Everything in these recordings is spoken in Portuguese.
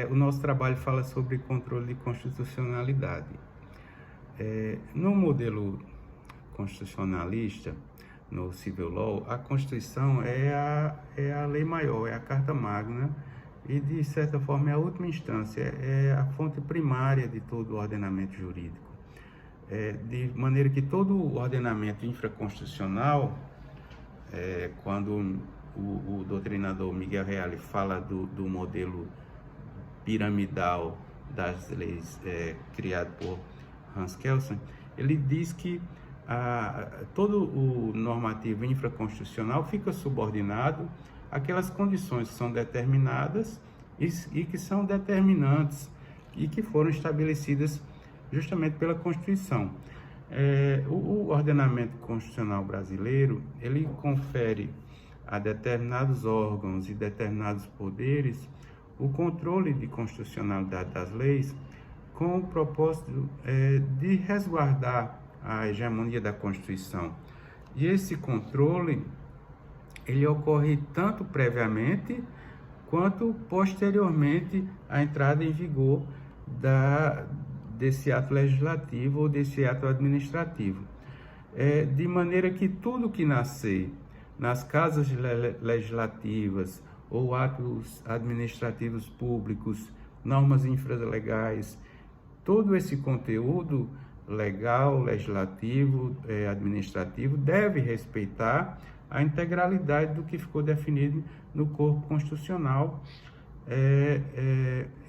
o nosso trabalho fala sobre controle de constitucionalidade. No modelo constitucionalista, no Civil Law, a Constituição é a lei maior, é a Carta Magna e, de certa forma, é a última instância, é a fonte primária de todo o ordenamento jurídico. De maneira que todo o ordenamento infraconstitucional, quando o doutrinador Miguel Reale fala do modelo piramidal das leis criado por Hans Kelsen, ele diz que todo o normativo infraconstitucional fica subordinado àquelas condições que são determinadas e que são determinantes e que foram estabelecidas justamente pela Constituição. O ordenamento constitucional brasileiro, ele confere a determinados órgãos e determinados poderes o controle de constitucionalidade das leis com o propósito de resguardar a hegemonia da Constituição. E esse controle, ele ocorre tanto previamente quanto posteriormente à entrada em vigor desse ato legislativo ou desse ato administrativo. De maneira que tudo que nascer nas casas legislativas ou atos administrativos públicos, normas infralegais, todo esse conteúdo legal, legislativo, administrativo, deve respeitar a integralidade do que ficou definido no corpo constitucional,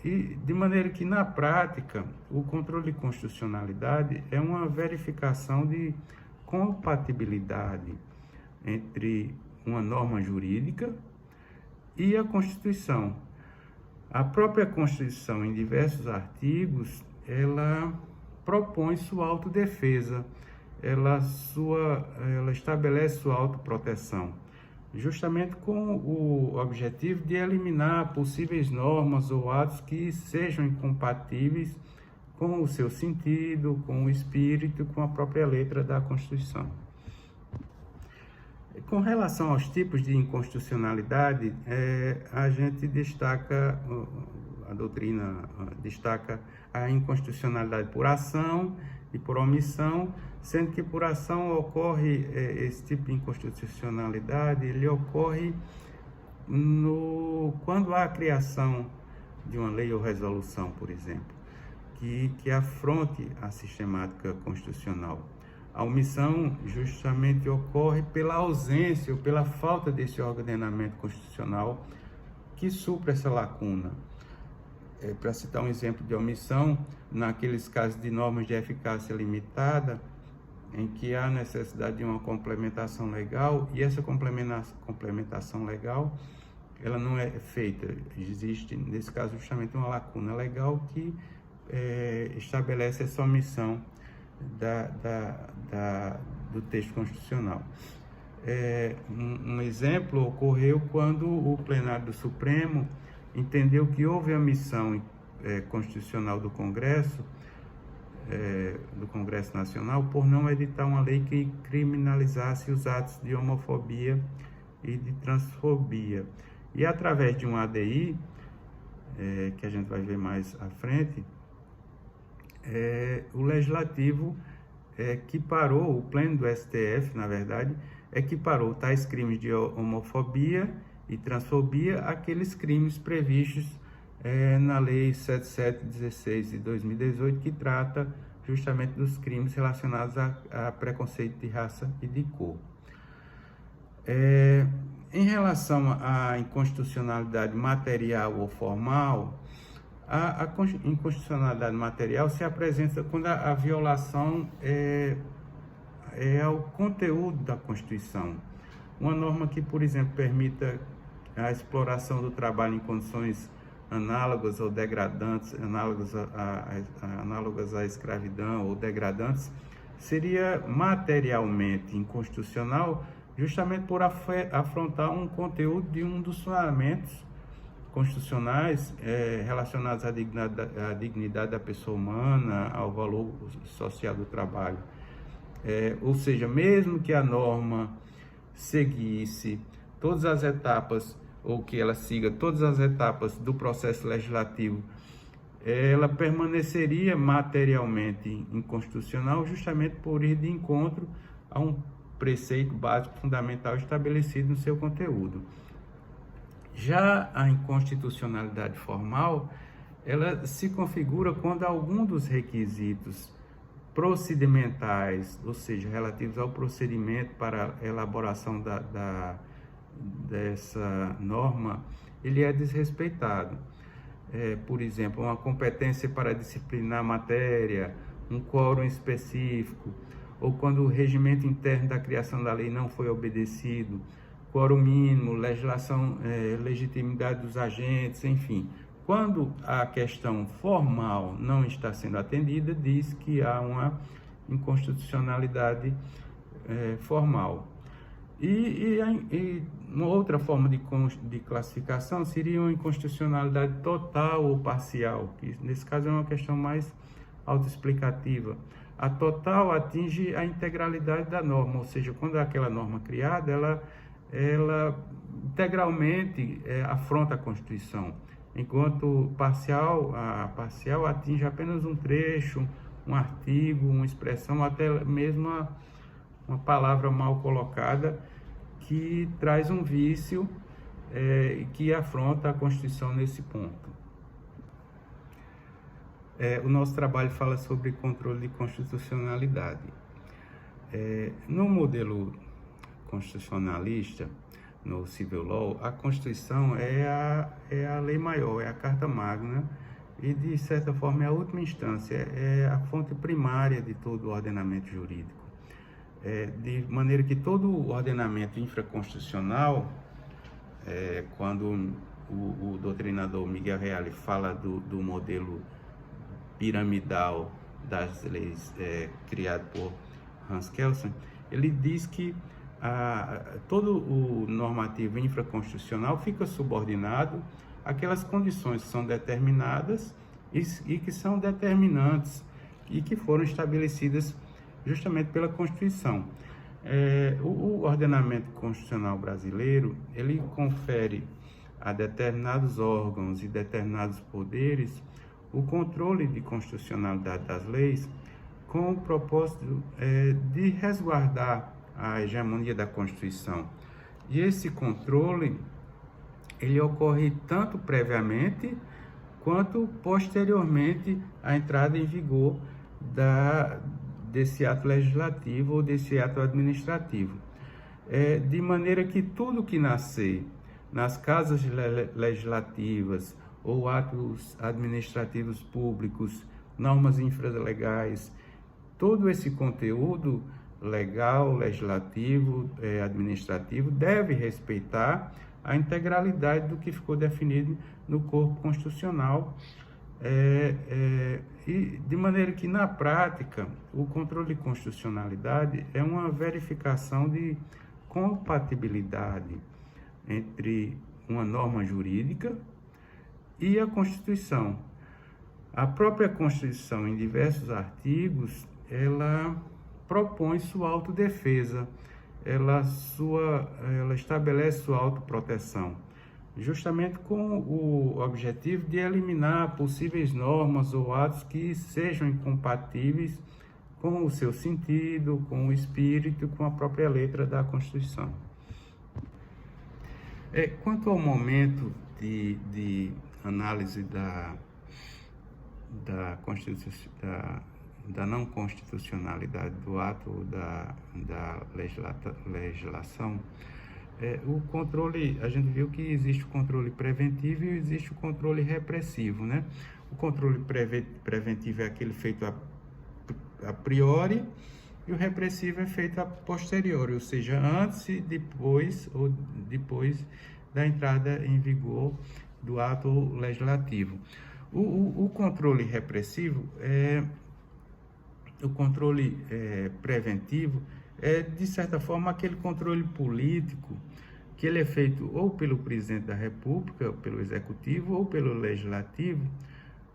e de maneira que, na prática, o controle de constitucionalidade é uma verificação de compatibilidade entre uma norma jurídica e a Constituição. A própria Constituição, em diversos artigos, ela propõe sua autodefesa, ela estabelece sua autoproteção, justamente com o objetivo de eliminar possíveis normas ou atos que sejam incompatíveis com o seu sentido, com o espírito, com a própria letra da Constituição. Com relação aos tipos de inconstitucionalidade, a gente destaca, a doutrina destaca a inconstitucionalidade por ação e por omissão, sendo que por ação ocorre esse tipo de inconstitucionalidade, ele ocorre quando há a criação de uma lei ou resolução, por exemplo, que afronte a sistemática constitucional. A omissão justamente ocorre pela ausência ou pela falta desse ordenamento constitucional que supra essa lacuna. Para citar um exemplo de omissão, naqueles casos de normas de eficácia limitada, em que há necessidade de uma complementação legal, e essa complementação legal, ela não é feita. Existe, nesse caso, justamente uma lacuna legal que estabelece essa omissão do texto constitucional. Um exemplo ocorreu quando o plenário do Supremo entendeu que houve a omissão constitucional do Congresso Nacional por não editar uma lei que criminalizasse os atos de homofobia e de transfobia. E através de um ADI, que a gente vai ver mais à frente, o Legislativo equiparou, o Pleno do STF, na verdade, equiparou tais crimes de homofobia e transfobia àqueles crimes previstos na Lei 7716 de 2018, que trata justamente dos crimes relacionados a preconceito de raça e de cor. Em relação à inconstitucionalidade material ou formal, a inconstitucionalidade material se apresenta quando a violação é ao conteúdo da Constituição. Uma norma que, por exemplo, permita a exploração do trabalho em condições análogas ou degradantes, análogas à escravidão ou degradantes, seria materialmente inconstitucional justamente por afrontar um conteúdo de um dos fundamentos constitucionais relacionados à dignidade da pessoa humana, ao valor social do trabalho. Ou seja, mesmo que a norma seguisse todas as etapas ou que ela siga todas as etapas do processo legislativo, ela permaneceria materialmente inconstitucional justamente por ir de encontro a um preceito básico fundamental estabelecido no seu conteúdo. Já a inconstitucionalidade formal, ela se configura quando algum dos requisitos procedimentais, ou seja, relativos ao procedimento para a elaboração dessa norma, ele é desrespeitado. Por exemplo, uma competência para disciplinar a matéria, um quórum específico, ou quando o regimento interno da criação da lei não foi obedecido, quórum mínimo, legislação, legitimidade dos agentes, enfim. Quando a questão formal não está sendo atendida, diz que há uma inconstitucionalidade formal. E uma outra forma de classificação seria uma inconstitucionalidade total ou parcial, que nesse caso é uma questão mais autoexplicativa. A total atinge a integralidade da norma, ou seja, quando aquela norma criada, ela integralmente afronta a Constituição, enquanto a parcial atinge apenas um trecho, um artigo, uma expressão, até mesmo uma palavra mal colocada que traz um vício que afronta a Constituição nesse ponto. O nosso trabalho fala sobre controle de constitucionalidade. No modelo constitucionalista, no Civil Law, a Constituição é a lei maior, é a Carta Magna e, de certa forma, é a última instância, é a fonte primária de todo o ordenamento jurídico. De maneira que todo o ordenamento infraconstitucional, quando o doutrinador Miguel Reale fala do modelo piramidal das leis criado por Hans Kelsen, ele diz que todo o normativo infraconstitucional fica subordinado àquelas condições que são determinadas e que são determinantes e que foram estabelecidas justamente pela Constituição. O ordenamento constitucional brasileiro, ele confere a determinados órgãos e determinados poderes o controle de constitucionalidade das leis com o propósito de resguardar a hegemonia da Constituição. E esse controle, ele ocorre tanto previamente quanto posteriormente à entrada em vigor desse ato legislativo ou desse ato administrativo. De maneira que tudo que nascer nas casas legislativas ou atos administrativos públicos, normas infralegais, todo esse conteúdo legal, legislativo, administrativo, deve respeitar a integralidade do que ficou definido no corpo constitucional, e de maneira que, na prática, o controle de constitucionalidade é uma verificação de compatibilidade entre uma norma jurídica e a Constituição. A própria Constituição, em diversos artigos, ela propõe sua autodefesa, ela estabelece sua autoproteção, justamente com o objetivo de eliminar possíveis normas ou atos que sejam incompatíveis com o seu sentido, com o espírito, com a própria letra da Constituição. Quanto ao momento de análise da não constitucionalidade do ato da legislação, o controle, a gente viu que existe o controle preventivo e existe o controle repressivo, né? O controle preventivo é aquele feito a priori e o repressivo é feito a posteriori, ou seja, antes e depois da entrada em vigor do ato legislativo. O controle repressivo o controle preventivo de certa forma, aquele controle político que ele é feito ou pelo presidente da República, pelo Executivo, ou pelo Legislativo,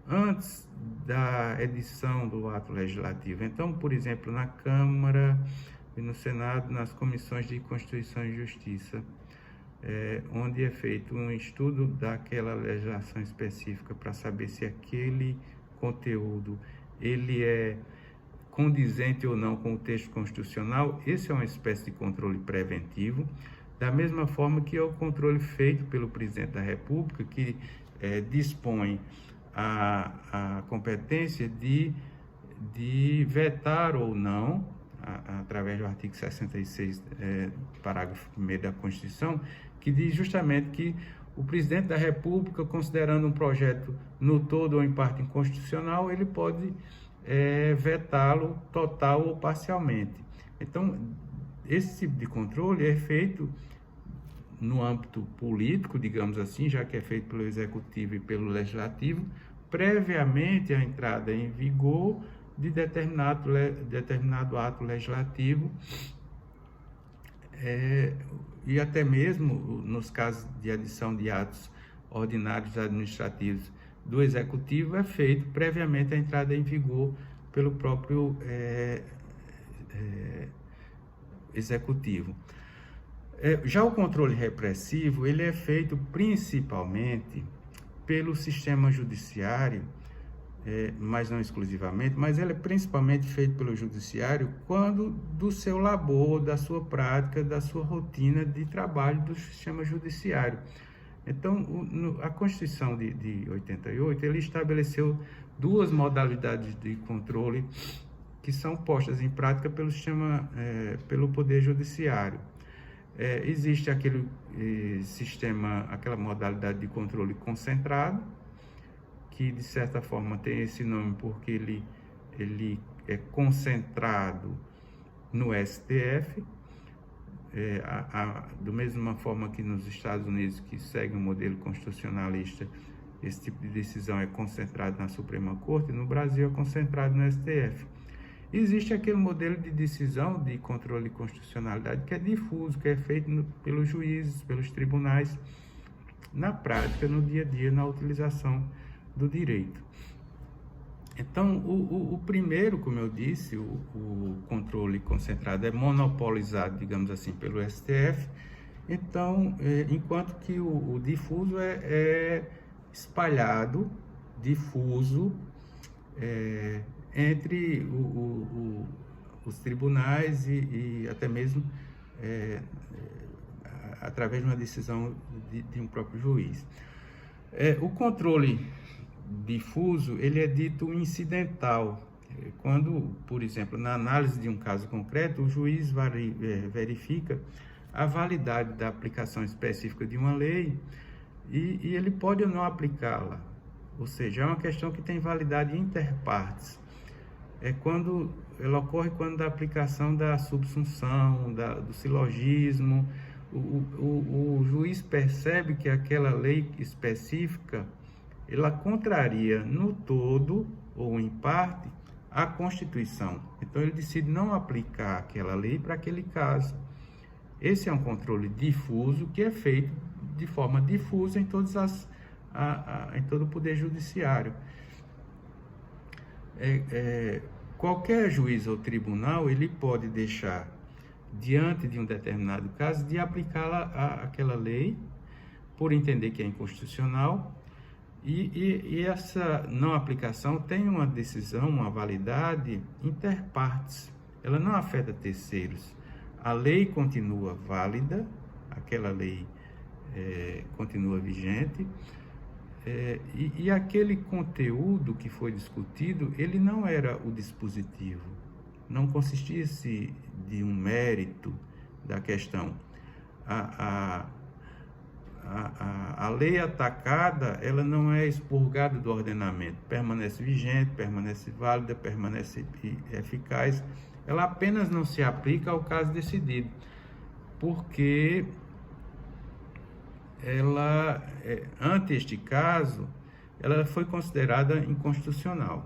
antes da edição do ato legislativo. Então, por exemplo, na Câmara e no Senado, nas comissões de Constituição e Justiça, onde é feito um estudo daquela legislação específica para saber se aquele conteúdo ele é condizente ou não com o texto constitucional. Esse é uma espécie de controle preventivo, da mesma forma que é o controle feito pelo presidente da República, que dispõe a competência de vetar ou não, através do artigo 66, parágrafo 1º da Constituição, que diz justamente que o presidente da República, considerando um projeto no todo ou em parte inconstitucional, ele pode vetá-lo total ou parcialmente. Então, esse tipo de controle é feito no âmbito político, digamos assim, já que é feito pelo Executivo e pelo Legislativo, previamente à entrada em vigor de determinado ato legislativo, e até mesmo nos casos de adição de atos ordinários administrativos do Executivo, é feito previamente à entrada em vigor pelo próprio Executivo. Já o controle repressivo, ele é feito principalmente pelo sistema judiciário, mas não exclusivamente, mas ele é principalmente feito pelo judiciário quando do seu labor, da sua prática, da sua rotina de trabalho do sistema judiciário. Então, a Constituição de 88, ele estabeleceu duas modalidades de controle que são postas em prática pelo sistema, pelo Poder Judiciário. Existe aquele sistema, aquela modalidade de controle concentrado, que de certa forma tem esse nome porque ele é concentrado no STF, da mesma forma que nos Estados Unidos, que segue um modelo constitucionalista, esse tipo de decisão é concentrado na Suprema Corte, no Brasil é concentrado no STF. Existe aquele modelo de decisão de controle de constitucionalidade que é difuso, que é feito pelos juízes, pelos tribunais, na prática, no dia a dia, na utilização do direito. Então, o primeiro, como eu disse, o controle concentrado é monopolizado, digamos assim, pelo STF. Então, enquanto que o difuso é espalhado, difuso, entre os tribunais e até mesmo através de uma decisão de um próprio juiz. O controle difuso, ele é dito incidental, quando, por exemplo, na análise de um caso concreto, o juiz verifica a validade da aplicação específica de uma lei e ele pode ou não aplicá-la, ou seja, é uma questão que tem validade interpartes. Ela ocorre quando da aplicação da subsunção, do silogismo, o juiz percebe que aquela lei específica ela contraria no todo ou em parte a Constituição. Então ele decide não aplicar aquela lei para aquele caso. Esse é um controle difuso que é feito de forma difusa em em todo o Poder Judiciário. Qualquer juiz ou tribunal ele pode deixar, diante de um determinado caso, de aplicá-la àquela lei, por entender que é inconstitucional, e essa não aplicação tem uma decisão, uma validade interpartes, ela não afeta terceiros. A lei continua válida, aquela lei continua vigente, e aquele conteúdo que foi discutido, ele não era o dispositivo, não consistia-se de um mérito da questão. A lei atacada, ela não é expurgada do ordenamento, permanece vigente, permanece válida, permanece eficaz, ela apenas não se aplica ao caso decidido, porque ela, ante este caso, ela foi considerada inconstitucional.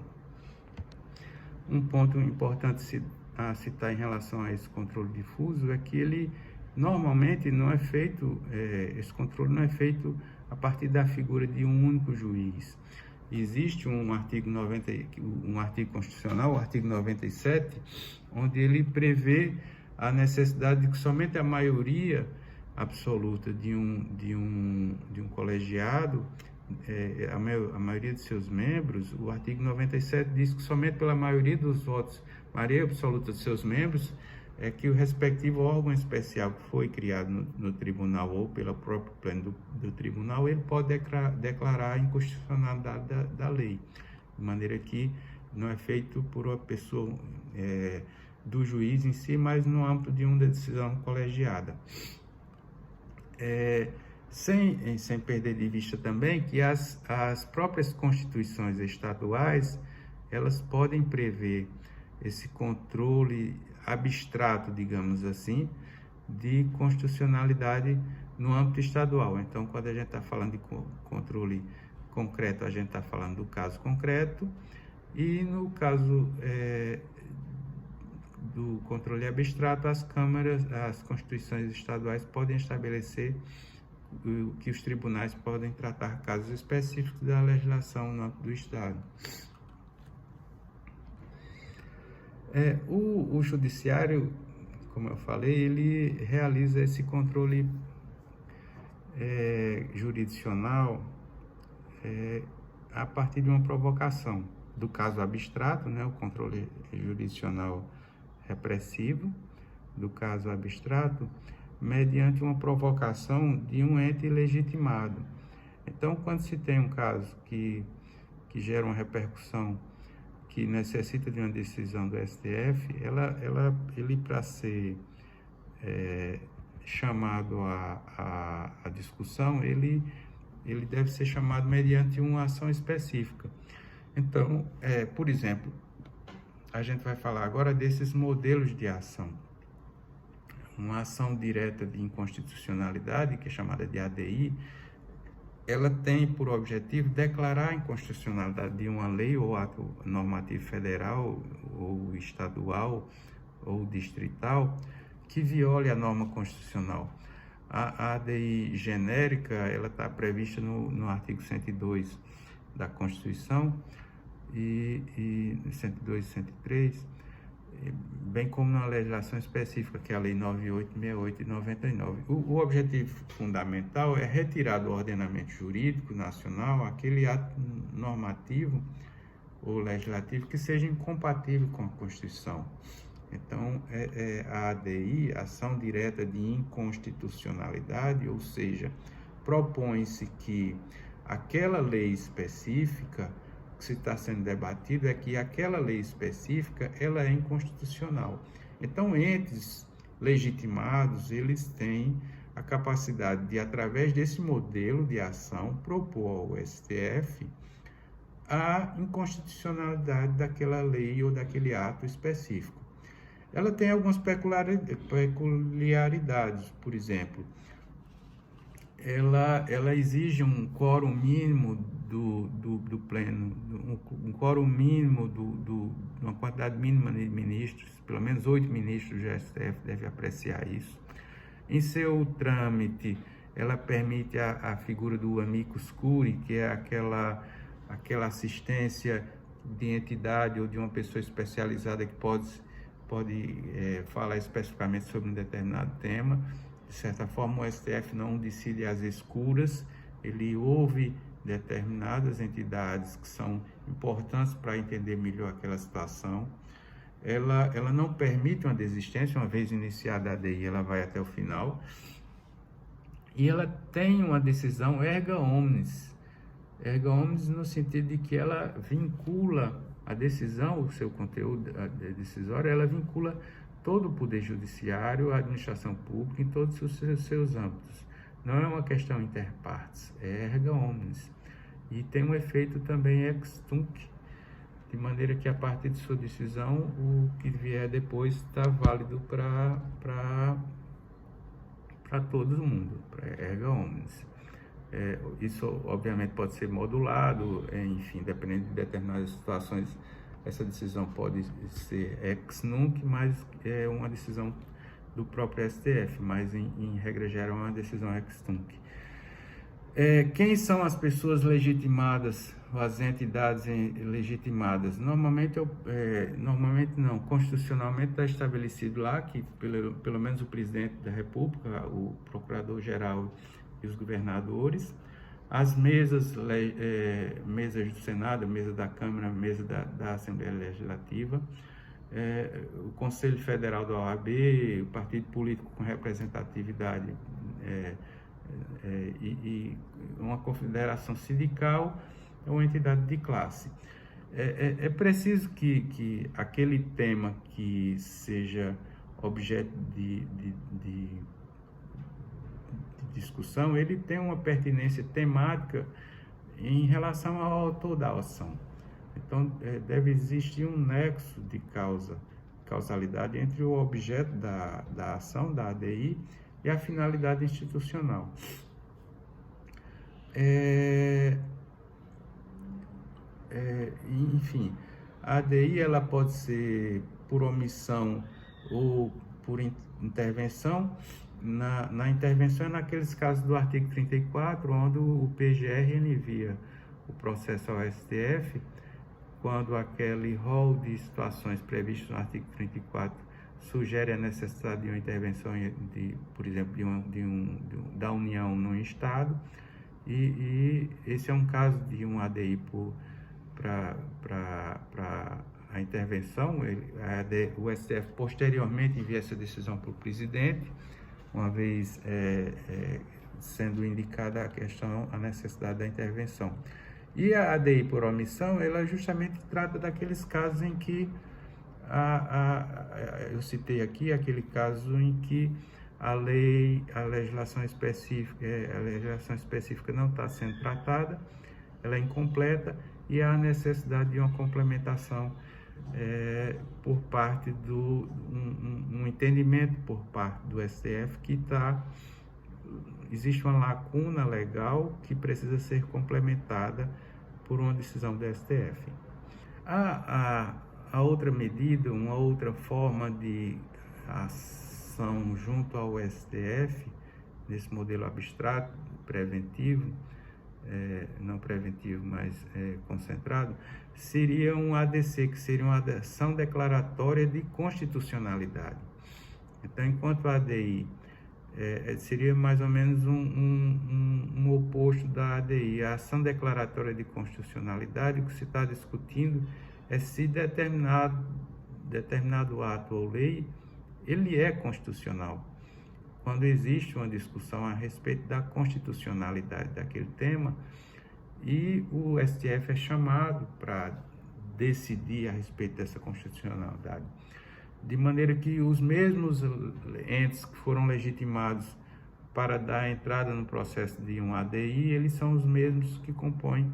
Um ponto importante a citar em relação a esse controle difuso é que ele normalmente não é feito, esse controle não é feito a partir da figura de um único juiz. Existe um artigo constitucional, o artigo 97, onde ele prevê a necessidade de que somente a maioria absoluta de um colegiado, a maioria de seus membros, o artigo 97 diz que somente pela maioria dos votos, maioria absoluta de seus membros, é que o respectivo órgão especial que foi criado no tribunal ou pelo próprio pleno do tribunal, ele pode declarar a inconstitucionalidade da lei, de maneira que não é feito por uma pessoa do juiz em si, mas no âmbito de uma decisão colegiada. Sem perder de vista também que as próprias constituições estaduais, elas podem prever esse controle abstrato, digamos assim, de constitucionalidade no âmbito estadual. Então, quando a gente está falando de controle concreto, a gente está falando do caso concreto, e no caso do controle abstrato, as constituições estaduais podem estabelecer que os tribunais podem tratar casos específicos da legislação no âmbito do Estado. O judiciário, como eu falei, ele realiza esse controle jurisdicional a partir de uma provocação do caso abstrato, né, o controle jurisdicional repressivo do caso abstrato, mediante uma provocação de um ente legitimado. Então, quando se tem um caso que gera uma repercussão, que necessita de uma decisão do STF, ele para ser chamado à discussão, ele deve ser chamado mediante uma ação específica. Então, por exemplo, a gente vai falar agora desses modelos de ação. Uma ação direta de inconstitucionalidade, que é chamada de ADI, ela tem por objetivo declarar a inconstitucionalidade de uma lei ou ato normativo federal, ou estadual, ou distrital, que viole a norma constitucional. A ADI genérica, ela está prevista no artigo 102 da Constituição, e 102 e 103, bem como na legislação específica, que é a Lei 9868 e 99. O objetivo fundamental é retirar do ordenamento jurídico nacional aquele ato normativo ou legislativo que seja incompatível com a Constituição. Então, a ADI, Ação Direta de Inconstitucionalidade, ou seja, propõe-se que aquela lei específica que se está sendo debatido é que aquela lei específica ela é inconstitucional. Então, entes legitimados, eles têm a capacidade de, através desse modelo de ação, propor ao STF a inconstitucionalidade daquela lei ou daquele ato específico. Ela tem algumas peculiaridades, por exemplo, ela exige um quórum mínimo do pleno, um quórum mínimo uma quantidade mínima de ministros, pelo menos 8 ministros do STF devem apreciar isso. Em seu trâmite, ela permite a figura do amicus curiae, que é aquela assistência de entidade ou de uma pessoa especializada que pode falar especificamente sobre um determinado tema. De certa forma, o STF não decide às escuras, ele ouve determinadas entidades que são importantes para entender melhor aquela situação. Ela não permite uma desistência, uma vez iniciada a ADI, ela vai até o final. E ela tem uma decisão erga omnes. Erga omnes no sentido de que ela vincula a decisão, o seu conteúdo decisório, ela vincula todo o poder judiciário, a administração pública em todos os seus âmbitos. Não é uma questão inter partes, é erga omnes. E tem um efeito também ex tunc, de maneira que a partir de sua decisão, o que vier depois está válido para todo mundo, para erga omnes. Isso obviamente pode ser modulado, enfim, dependendo de determinadas situações, essa decisão pode ser ex nunc, mas é uma decisão do próprio STF, mas em regra geral é uma decisão ex tunc. Quem são as pessoas legitimadas, as entidades legitimadas? Normalmente não, constitucionalmente está estabelecido lá que pelo menos o presidente da República, o procurador-geral e os governadores, as mesas do Senado, mesa da Câmara, mesa da Assembleia Legislativa, o Conselho Federal da OAB, o partido político com representatividade e uma confederação sindical ou uma entidade de classe. É preciso que aquele tema que seja objeto de discussão, ele tenha uma pertinência temática em relação ao autor da ação. Então, deve existir um nexo de causalidade entre o objeto da ação, da ADI, e a finalidade institucional. Enfim, a ADI ela pode ser por omissão ou por intervenção. Na intervenção, naqueles casos do artigo 34, onde o PGR envia o processo ao STF, quando aquele rol de situações previstas no artigo 34 sugere a necessidade de uma intervenção, por exemplo, da União no Estado, e esse é um caso de um ADI para a intervenção. O STF posteriormente envia essa decisão para o presidente, uma vez sendo indicada a necessidade da intervenção. E a ADI por omissão, ela justamente trata daqueles casos em que eu citei aqui aquele caso em que a legislação específica não está sendo tratada, ela é incompleta e há a necessidade de uma complementação por parte um entendimento por parte do STF que existe uma lacuna legal que precisa ser complementada por uma decisão do STF. A outra medida, uma outra forma de ação junto ao STF, nesse modelo abstrato, preventivo, não preventivo, mas concentrado, seria um ADC, que seria uma ação declaratória de constitucionalidade. Então, enquanto a ADI seria mais ou menos um oposto da ADI, a ação declaratória de constitucionalidade, o que se está discutindo é se determinado ato ou lei, ele é constitucional. Quando existe uma discussão a respeito da constitucionalidade daquele tema, e o STF é chamado para decidir a respeito dessa constitucionalidade. De maneira que os mesmos entes que foram legitimados para dar entrada no processo de um ADI, eles são os mesmos que compõem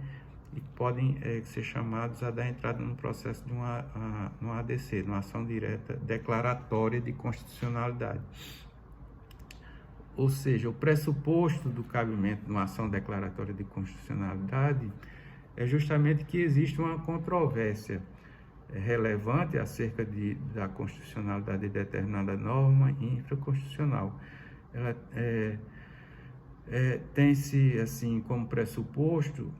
e podem ser chamados a dar entrada no processo de um ADC, uma ação direta declaratória de constitucionalidade. Ou seja, o pressuposto do cabimento de uma ação declaratória de constitucionalidade é justamente que existe uma controvérsia relevante acerca da constitucionalidade de determinada norma infraconstitucional. Ela tem-se assim como pressuposto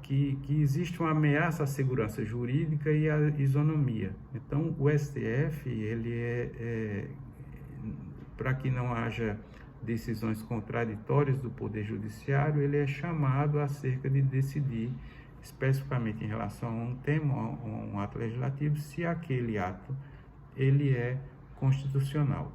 que existe uma ameaça à segurança jurídica e à isonomia. Então, o STF, ele para que não haja decisões contraditórias do Poder Judiciário, ele é chamado acerca de decidir especificamente em relação a um tema, a um ato legislativo, se aquele ato ele é constitucional.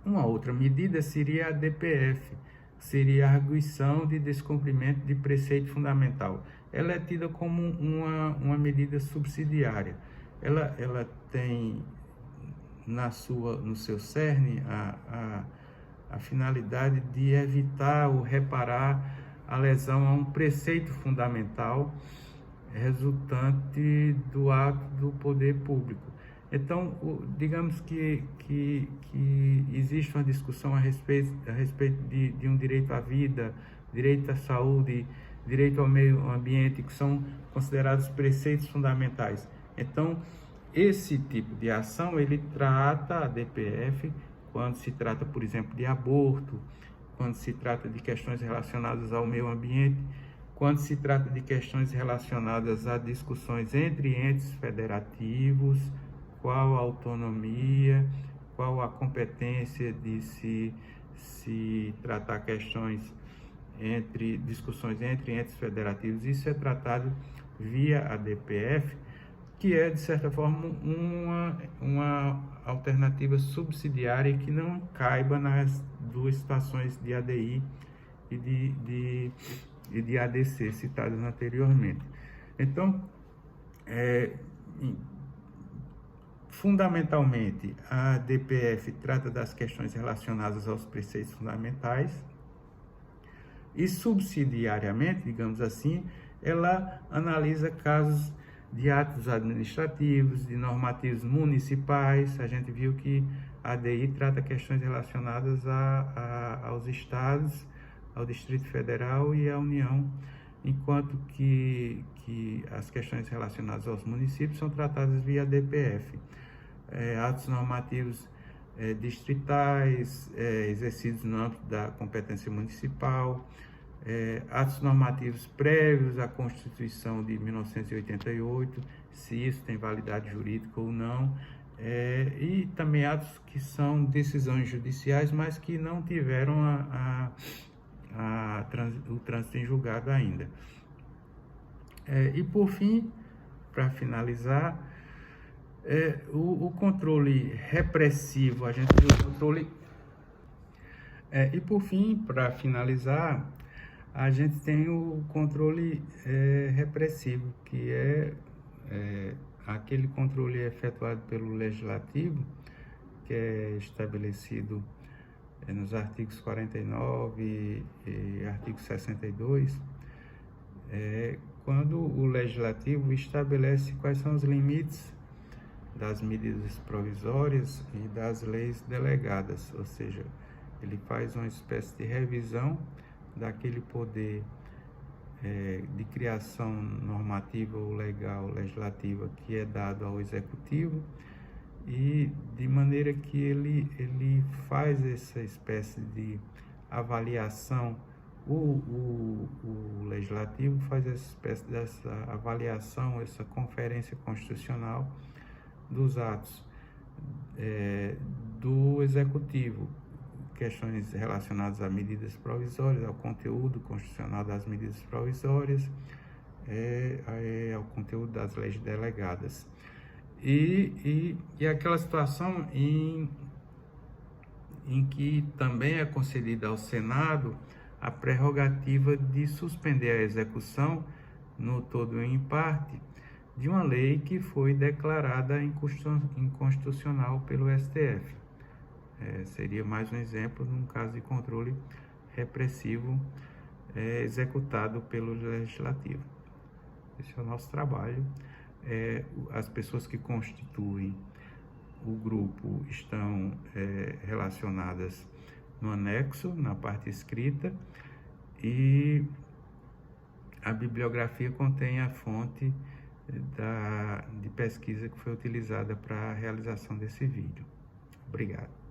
Uma outra medida seria a DPF, seria a arguição de descumprimento de preceito fundamental. Ela é tida como uma medida subsidiária. Ela tem no seu cerne a finalidade de evitar ou reparar a lesão a um preceito fundamental resultante do ato do poder público. Então, digamos que existe uma discussão a respeito de um direito à vida, direito à saúde, direito ao meio ambiente, que são considerados preceitos fundamentais. Então, esse tipo de ação, ele trata a DPF quando se trata, por exemplo, de aborto, quando se trata de questões relacionadas ao meio ambiente, quando se trata de questões relacionadas a discussões entre entes federativos, qual a autonomia, qual a competência de se tratar questões discussões entre entes federativos. Isso é tratado via a DPF, que é, de certa forma, uma alternativa subsidiária que não caiba nas duas situações de ADI e de ADC citadas anteriormente. Então, fundamentalmente, a DPF trata das questões relacionadas aos preceitos fundamentais e, subsidiariamente, digamos assim, ela analisa casos de atos administrativos, de normativos municipais. A gente viu que a ADI trata questões relacionadas aos estados, ao Distrito Federal e à União, enquanto que as questões relacionadas aos municípios são tratadas via DPF. Atos normativos distritais, exercidos no âmbito da competência municipal, atos normativos prévios à Constituição de 1988, se isso tem validade jurídica ou não, e também atos que são decisões judiciais, mas que não tiveram o trânsito em julgado ainda. E por fim, para finalizar, o controle repressivo, a gente viu o controle... e por fim, para finalizar, a gente tem o controle repressivo, que é aquele controle efetuado pelo Legislativo, que é estabelecido nos artigos 49 e artigo 62, quando o Legislativo estabelece quais são os limites das medidas provisórias e das leis delegadas, ou seja, ele faz uma espécie de revisão daquele poder de criação normativa ou legal, legislativa, que é dado ao Executivo, e de maneira que ele faz essa espécie de avaliação, o Legislativo faz essa espécie dessa avaliação, essa conferência constitucional dos atos do Executivo, questões relacionadas a medidas provisórias, ao conteúdo constitucional das medidas provisórias, ao conteúdo das leis delegadas. E aquela situação em que também é concedida ao Senado a prerrogativa de suspender a execução, no todo ou em parte, de uma lei que foi declarada inconstitucional pelo STF. Seria mais um exemplo de um caso de controle repressivo executado pelo Legislativo. Esse é o nosso trabalho. As pessoas que constituem o grupo estão relacionadas no anexo, na parte escrita, e a bibliografia contém a fonte de pesquisa que foi utilizada para a realização desse vídeo. Obrigado.